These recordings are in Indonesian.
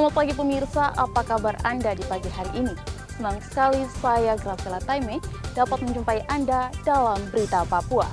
Selamat pagi pemirsa, apa kabar Anda di pagi hari ini? Senang sekali saya Grafela Taime dapat menjumpai Anda dalam Berita Papua.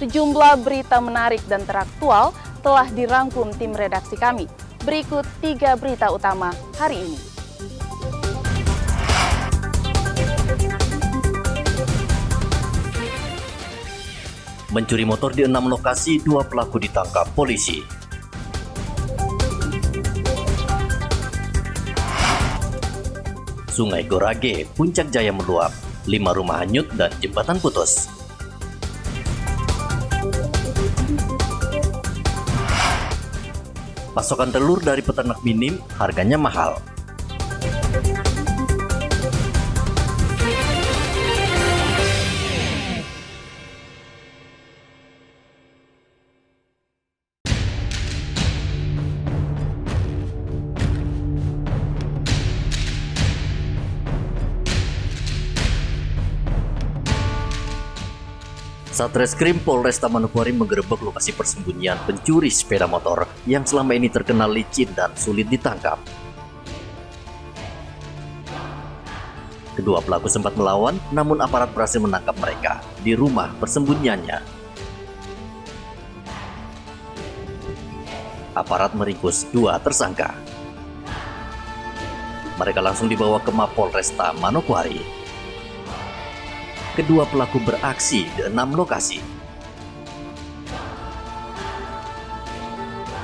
Sejumlah berita menarik dan teraktual telah dirangkum tim redaksi kami. Berikut 3 berita utama hari ini. Mencuri motor di 6 lokasi, 2 pelaku ditangkap polisi. Sungai Gorage, Puncak Jaya meluap, 5 rumah hanyut dan jembatan putus. Pasokan telur dari peternak minim, harganya mahal. Satreskrim Polresta Manokwari menggerebek lokasi persembunyian pencuri sepeda motor yang selama ini terkenal licin dan sulit ditangkap. Kedua pelaku sempat melawan, namun aparat berhasil menangkap mereka di rumah persembunyiannya. Aparat meringkus 2 tersangka. Mereka langsung dibawa ke Mapolresta Manokwari. Kedua pelaku beraksi di 6 lokasi.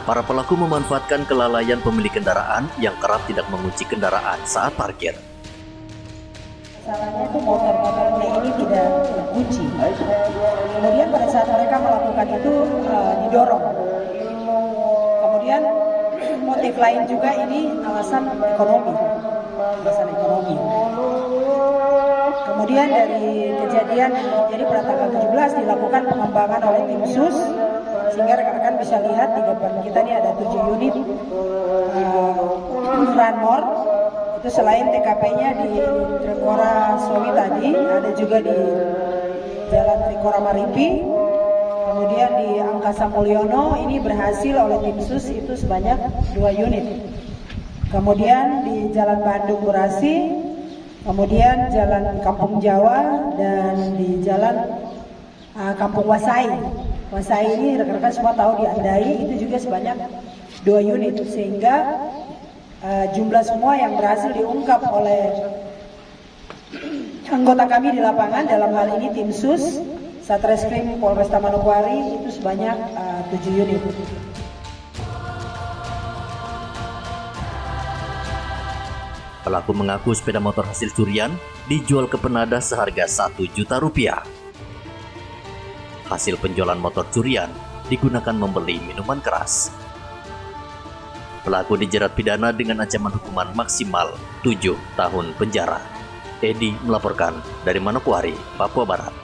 Para pelaku memanfaatkan kelalaian pemilik kendaraan yang kerap tidak mengunci kendaraan saat parkir. Masalahnya itu motor-motornya ini tidak terkunci. Kemudian pada saat mereka melakukan itu didorong. Kemudian motif lain juga ini alasan ekonomi. Kemudian dari kejadian yang terjadi pada tanggal 17 dilakukan pengembangan oleh tim SUS, sehingga rekan-rekan bisa lihat di depan kita ini ada 7 unit Ranmor. Itu selain TKP-nya di Trikora Sowi tadi, ada juga di Jalan Trikora Maripi. Kemudian di Angkasa Mulyono ini berhasil oleh tim SUS itu sebanyak 2 unit. Kemudian di Jalan Bandung Burasi, kemudian Jalan Kampung Jawa, dan di Jalan Kampung Wasai. Wasai ini rekan-rekan semua tahu di Andai, itu juga sebanyak 2 unit. Sehingga jumlah semua yang berhasil diungkap oleh anggota kami di lapangan, dalam hal ini tim SUS, Satreskrim Polresta Manokwari, itu sebanyak 7 unit. Pelaku mengaku sepeda motor hasil curian dijual ke penadah seharga 1 juta rupiah. Hasil penjualan motor curian digunakan membeli minuman keras. Pelaku dijerat pidana dengan ancaman hukuman maksimal 7 tahun penjara. Edi melaporkan dari Manokwari, Papua Barat.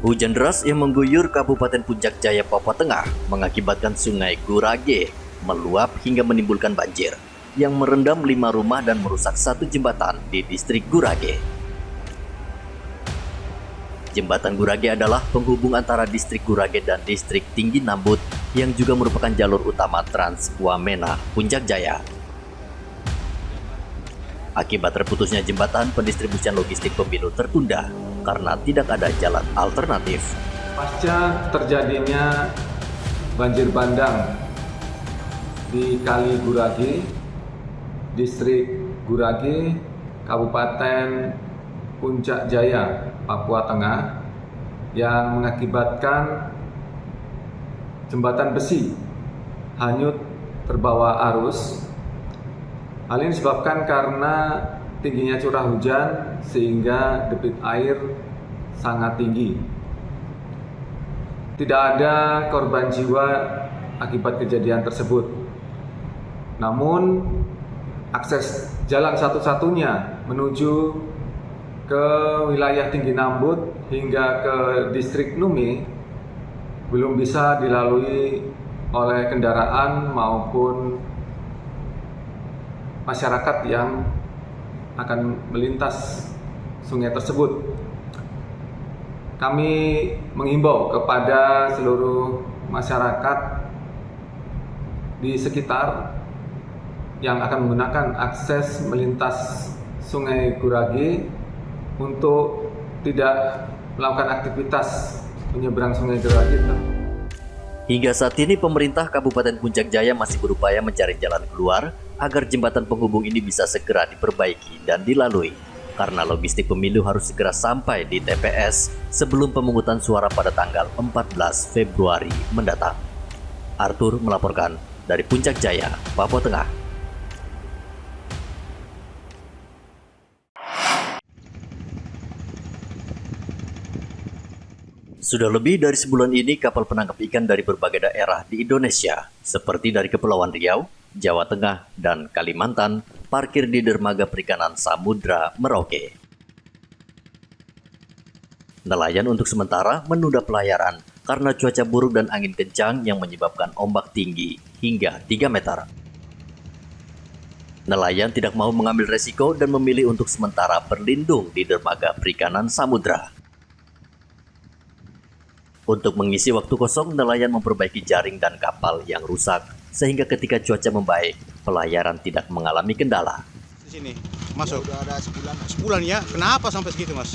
Hujan deras yang mengguyur Kabupaten Puncak Jaya, Papua Tengah mengakibatkan Sungai Gorage meluap hingga menimbulkan banjir yang merendam 5 rumah dan merusak 1 jembatan di distrik Gorage. Jembatan Gorage adalah penghubung antara distrik Gorage dan distrik Tinggi Nambut yang juga merupakan jalur utama Trans Wamena Puncak Jaya. Akibat terputusnya jembatan, pendistribusian logistik pemilu tertunda karena tidak ada jalan alternatif. Pasca terjadinya banjir bandang di Kali Gorage, distrik Gorage, Kabupaten Puncak Jaya, Papua Tengah, yang mengakibatkan jembatan besi hanyut terbawa arus. Hal ini disebabkan karena tingginya curah hujan sehingga debit air sangat tinggi. Tidak ada korban jiwa akibat kejadian tersebut. Namun akses jalan satu-satunya menuju ke wilayah Tinggi Nambut hingga ke distrik Numi belum bisa dilalui oleh kendaraan maupun masyarakat yang akan melintas sungai tersebut. Kami menghimbau kepada seluruh masyarakat di sekitar yang akan menggunakan akses melintas Sungai Gurage untuk tidak melakukan aktivitas menyeberang Sungai Gurage. Hingga saat ini pemerintah Kabupaten Puncak Jaya masih berupaya mencari jalan keluar agar jembatan penghubung ini bisa segera diperbaiki dan dilalui. Karena logistik pemilu harus segera sampai di TPS sebelum pemungutan suara pada tanggal 14 Februari mendatang. Arthur melaporkan dari Puncak Jaya, Papua Tengah. Sudah lebih dari sebulan ini kapal penangkap ikan dari berbagai daerah di Indonesia, seperti dari Kepulauan Riau, Jawa Tengah, dan Kalimantan, parkir di dermaga perikanan Samudra Merauke. Nelayan untuk sementara menunda pelayaran karena cuaca buruk dan angin kencang yang menyebabkan ombak tinggi hingga 3 meter. Nelayan tidak mau mengambil resiko dan memilih untuk sementara berlindung di dermaga perikanan Samudra. Untuk mengisi waktu kosong, nelayan memperbaiki jaring dan kapal yang rusak, sehingga ketika cuaca membaik, pelayaran tidak mengalami kendala. Di sini masuk. Ya, udah ada sebulan. Sebulan ya. Kenapa sampai segitu, Mas?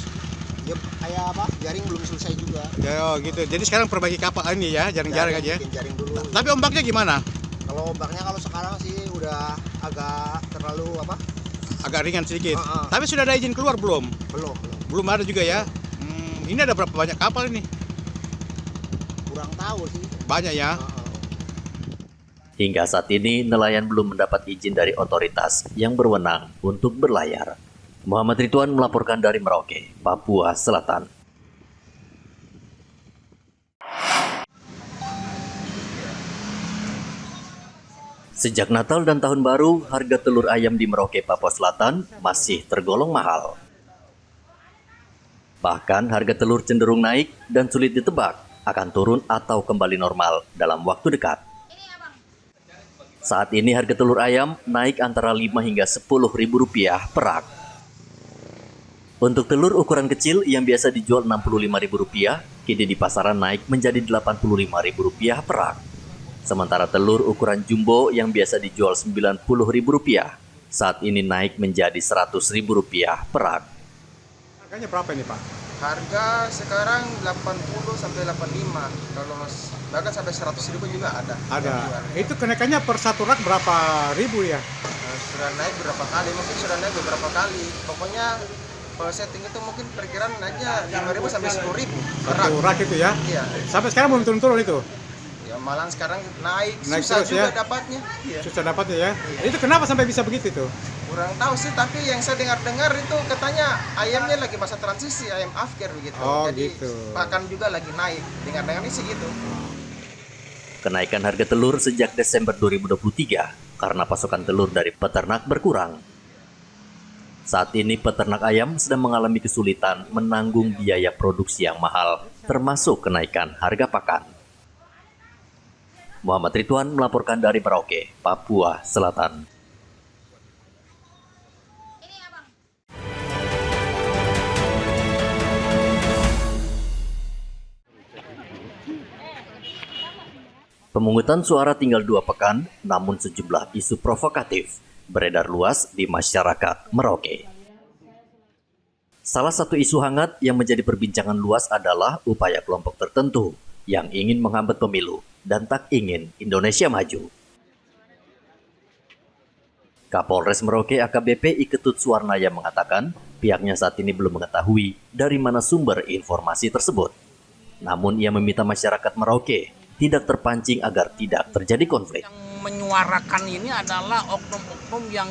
Ya kayak apa? Jaring belum selesai juga. Ya gitu. Jadi sekarang perbaiki kapal ini ya, jaring-jaring aja. Bikin jaring dulu. Tapi ombaknya gimana? Kalau ombaknya kalau sekarang sih udah agak terlalu apa? Agak ringan sedikit. Uh-uh. Tapi sudah ada izin keluar belum? Belum. Belum ada juga ya. Ini ada berapa banyak kapal ini? Kurang tahu sih. Banyak ya. Hingga saat ini, nelayan belum mendapat izin dari otoritas yang berwenang untuk berlayar. Muhammad Ridwan melaporkan dari Merauke, Papua Selatan. Sejak Natal dan Tahun Baru, harga telur ayam di Merauke, Papua Selatan masih tergolong mahal. Bahkan harga telur cenderung naik dan sulit ditebak akan turun atau kembali normal dalam waktu dekat. Saat ini harga telur ayam naik antara 5 hingga 10 ribu rupiah per rak. Untuk telur ukuran kecil yang biasa dijual 65 ribu rupiah, kini di pasaran naik menjadi 85 ribu rupiah per rak. Sementara telur ukuran jumbo yang biasa dijual 90 ribu rupiah, saat ini naik menjadi 100 ribu rupiah per rak. Harganya berapa ini, Pak? Harga sekarang 80 sampai 85. Kalau bahkan sampai 100 ribu juga ada. Ada. Itu kenaikannya per satu rak berapa ribu ya? Sudah naik berapa kali? Mungkin sudah naik beberapa kali. Pokoknya kalau setting itu mungkin perkiraan naiknya 5.000 sampai 10.000 per rak. Satu rak itu ya? Iya. Sampai sekarang belum turun-turun itu? Ya malah sekarang naik terus susah juga ya? dapatnya. Iya. Susah dapatnya ya? Itu kenapa sampai bisa begitu tuh? Kurang tahu sih, tapi yang saya dengar-dengar itu katanya ayamnya lagi masa transisi, ayam afkir begitu. Oh, jadi gitu. pakan juga lagi naik. Dengar-dengar sih gitu. Kenaikan harga telur sejak Desember 2023 karena pasokan telur dari peternak berkurang. Saat ini peternak ayam sedang mengalami kesulitan menanggung biaya produksi yang mahal, termasuk kenaikan harga pakan. Muhammad Ridwan melaporkan dari Merauke, Papua Selatan. Pemungutan suara tinggal 2 pekan, namun sejumlah isu provokatif beredar luas di masyarakat Merauke. Salah satu isu hangat yang menjadi perbincangan luas adalah upaya kelompok tertentu yang ingin menghambat pemilu dan tak ingin Indonesia maju. Kapolres Merauke AKBP Iketut Suwarnaya mengatakan pihaknya saat ini belum mengetahui dari mana sumber informasi tersebut. Namun ia meminta masyarakat Merauke tidak terpancing agar tidak terjadi konflik. Yang menyuarakan ini adalah oknum-oknum yang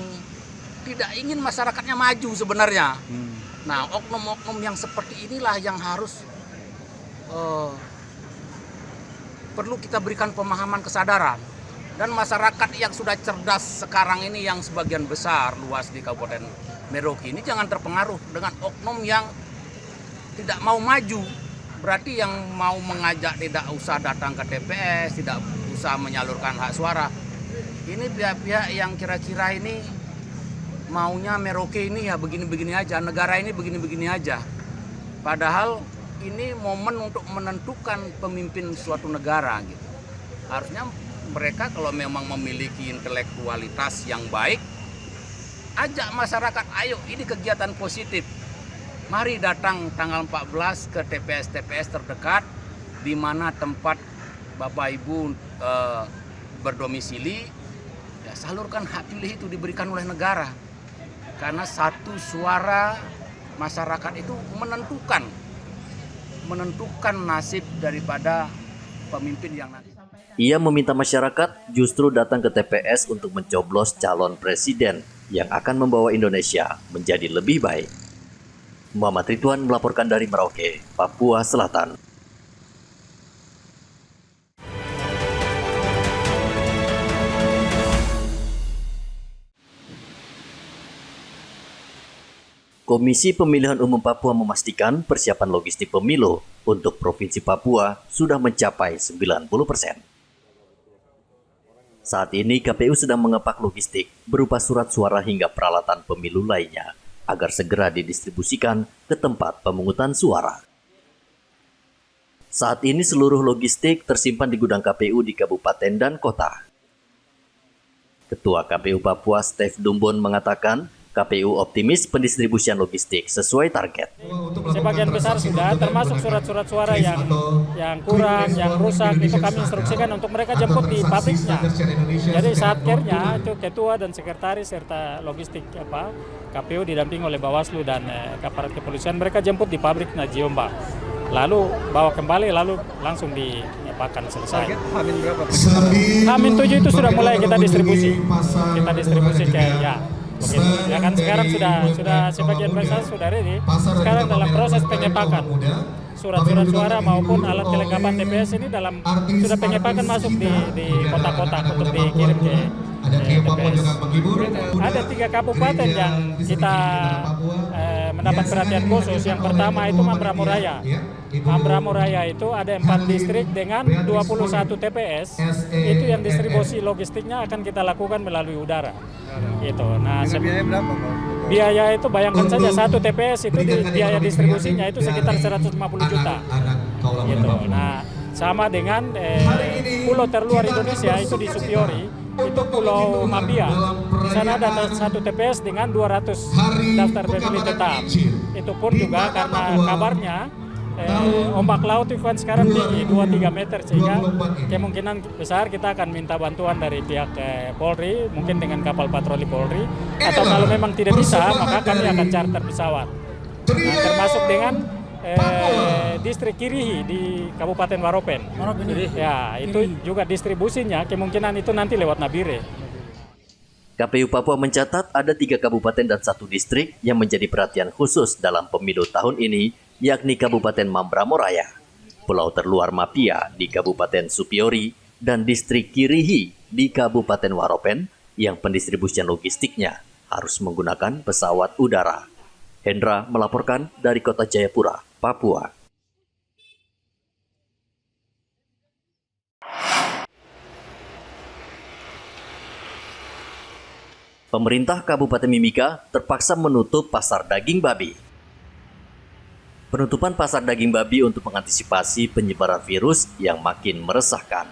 tidak ingin masyarakatnya maju sebenarnya. Nah, oknum-oknum yang seperti inilah yang harus perlu kita berikan pemahaman kesadaran. Dan masyarakat yang sudah cerdas sekarang ini yang sebagian besar luas di Kabupaten Merauke ini jangan terpengaruh dengan oknum yang tidak mau maju. Berarti yang mau mengajak tidak usah datang ke TPS, tidak usah menyalurkan hak suara. Ini pihak-pihak yang kira-kira ini maunya Merauke ini ya begini-begini aja, negara ini begini-begini aja. Padahal ini momen untuk menentukan pemimpin suatu negara gitu. Harusnya mereka kalau memang memiliki intelektualitas yang baik, ajak masyarakat, ayo ini kegiatan positif. Mari datang tanggal 14 ke TPS-TPS terdekat di mana tempat Bapak Ibu berdomisili, ya salurkan hak pilih itu diberikan oleh negara. Karena satu suara masyarakat itu menentukan nasib daripada pemimpin yang nanti. Ia meminta masyarakat justru datang ke TPS untuk mencoblos calon presiden yang akan membawa Indonesia menjadi lebih baik. Muhammad Ridwan melaporkan dari Merauke, Papua Selatan. Komisi Pemilihan Umum Papua memastikan persiapan logistik pemilu untuk Provinsi Papua sudah mencapai 90%. Saat ini KPU sedang mengepak logistik berupa surat suara hingga peralatan pemilu lainnya agar segera didistribusikan ke tempat pemungutan suara. Saat ini seluruh logistik tersimpan di gudang KPU di kabupaten dan kota. Ketua KPU Papua Stef Dumbon mengatakan KPU optimis pendistribusian logistik sesuai target. Sebagian besar sudah, termasuk surat-surat suara yang kurang, yang rusak, itu kami instruksikan untuk mereka jemput di pabriknya. Jadi saat kerja itu ketua dan sekretaris serta logistik KPU didampingi oleh Bawaslu dan aparat kepolisian, mereka jemput di pabrik Najiomba. Lalu bawa kembali, lalu langsung dipakan selesai. Hamin berapa? Hamin 7 itu sudah mulai kita distribusi. Kita distribusi ke begitu. Ya kan sekarang sudah sebagian besar sudah ready. Sekarang dalam proses penyepakan surat-surat suara maupun alat kelengkapan TPS ini sudah penyepakan masuk di kota-kota untuk dikirim ke TPS. Ada 3 kabupaten yang kita mendapat perhatian khusus. Yang pertama itu Mambramo Raya. Mambramo Raya itu ada 4 distrik dengan 21 TPS. Itu yang distribusi logistiknya akan kita lakukan melalui udara. Gitu. Nah, biaya berapa, Pak? Biaya itu bayangkan saja satu TPS itu biaya distribusinya itu sekitar 150 juta. Gitu. Nah, sama dengan pulau terluar Indonesia itu di Supiori, itu Pulau Mapia. Di sana ada satu TPS dengan 200 daftar pemilih tetap. Itu pun juga karena kabarnya ombak laut itu kan sekarang tinggi 2-3 meter, sehingga kemungkinan besar kita akan minta bantuan dari pihak Polri, mungkin dengan kapal patroli Polri, atau kalau memang tidak bisa maka kami akan charter pesawat. Nah, termasuk dengan distrik Kirihi di Kabupaten Waropen. Ya, itu juga distribusinya kemungkinan itu nanti lewat Nabire. KPU Papua mencatat ada 3 kabupaten dan 1 distrik yang menjadi perhatian khusus dalam pemilu tahun ini, yakni Kabupaten Mambramo Raya, Pulau Terluar Mapia di Kabupaten Supiori, dan distrik Kirihi di Kabupaten Waropen yang pendistribusian logistiknya harus menggunakan pesawat udara. Hendra melaporkan dari Kota Jayapura, Papua. Pemerintah Kabupaten Mimika terpaksa menutup pasar daging babi. Penutupan pasar daging babi untuk mengantisipasi penyebaran virus yang makin meresahkan.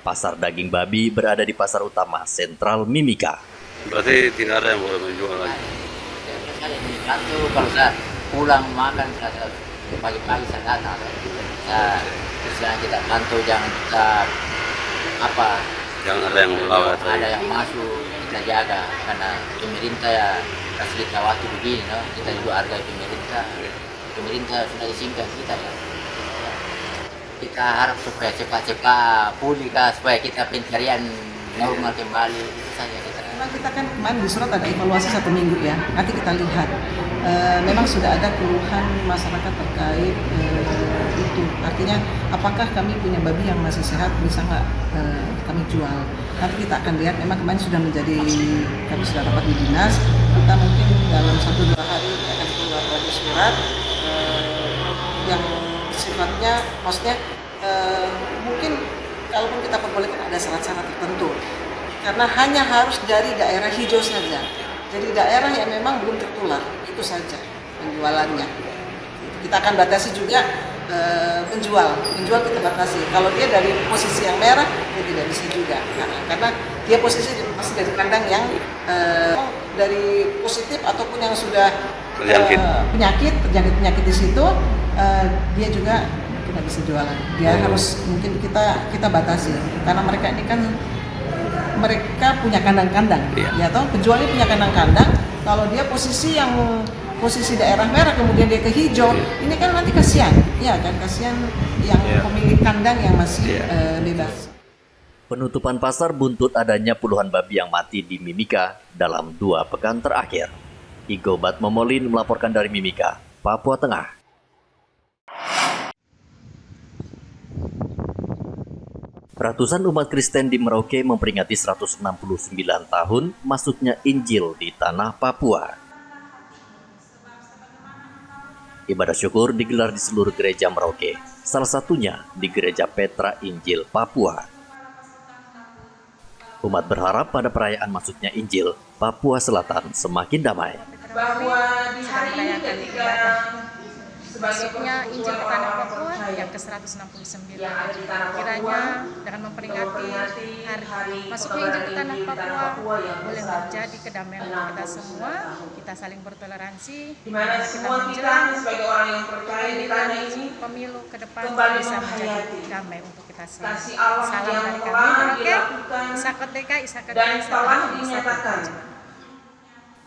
Pasar daging babi berada di pasar utama sentral Mimika. Berarti tidak ada yang boleh menjual lagi? Satu kalau saya pulang makan pagi-pagi saya datang. Saya kita pantau, jangan kita jangan ada yang melawat. Ada yang masuk kita jaga, karena pemerintah ya kasih kita waktu begini, no? Kita juga hargai pemerintah sudah disingkat kita ya. Kita harap supaya cepat-cepat pulih supaya kita pencarian normal kembali, itu saja kita. Memang kita kan kemarin di surat ada evaluasi 1 minggu ya, nanti kita lihat. Memang sudah ada keluhan masyarakat terkait itu, artinya apakah kami punya babi yang masih sehat bisa nggak kami jual. Nanti kita akan lihat, memang kemarin sudah kami sudah dapat di dinas, kita mungkin dalam 1-2 hari akan keluar lagi surat yang sifatnya, maksudnya mungkin kalaupun kita perbolehkan ada syarat-syarat tertentu. karena hanya harus dari daerah hijau saja. Jadi daerah yang memang belum tertular, itu saja penjualannya. Kita akan batasi juga penjual kita batasi. Kalau dia dari posisi yang merah, dia tidak bisa juga, karena dia posisi masih dari kandang yang dari positif ataupun yang sudah terjangkit penyakit di situ, dia juga tidak bisa jualan. Dia harus mungkin kita batasi, karena mereka ini kan mereka punya kandang-kandang, ya toh penjualnya punya kandang-kandang. Kalau dia posisi daerah merah kemudian dia ke hijau, ini kan nanti kasihan, ya kan, kasihan yang pemilik kandang yang masih bebas. Penutupan pasar buntut adanya puluhan babi yang mati di Mimika dalam 2 pekan terakhir. Igo Batmomolin melaporkan dari Mimika, Papua Tengah. Ratusan umat Kristen di Merauke memperingati 169 tahun masuknya Injil di tanah Papua. Ibadah syukur digelar di seluruh gereja Merauke, salah satunya di Gereja Petra Injil Papua. Umat berharap pada perayaan masuknya Injil, Papua Selatan semakin damai. Bahwa di hari ini ketika masuknya Injil ke tanah Papua yang ke-169, kiranya dengan memperingati hari masuknya Injil ke tanah Papua boleh menjadi kedamaian untuk kita semua, kita saling bertoleransi, dimana kita menjelang pemilu ke depan bisa menjadi damai untuk kita semua. Salam dari kami Merauke, Isakot DK, Isakot DK, salam Isakot.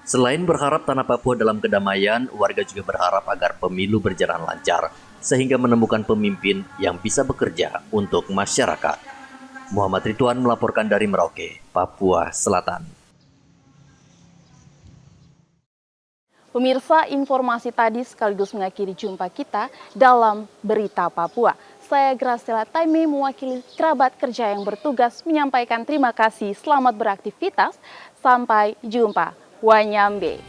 Selain berharap tanah Papua dalam kedamaian, warga juga berharap agar pemilu berjalan lancar, sehingga menemukan pemimpin yang bisa bekerja untuk masyarakat. Muhammad Ridwan melaporkan dari Merauke, Papua Selatan. Pemirsa, informasi tadi sekaligus mengakhiri jumpa kita dalam Berita Papua. Saya Graciela Taime mewakili kerabat kerja yang bertugas menyampaikan terima kasih, selamat beraktivitas, sampai jumpa. Wanyambe.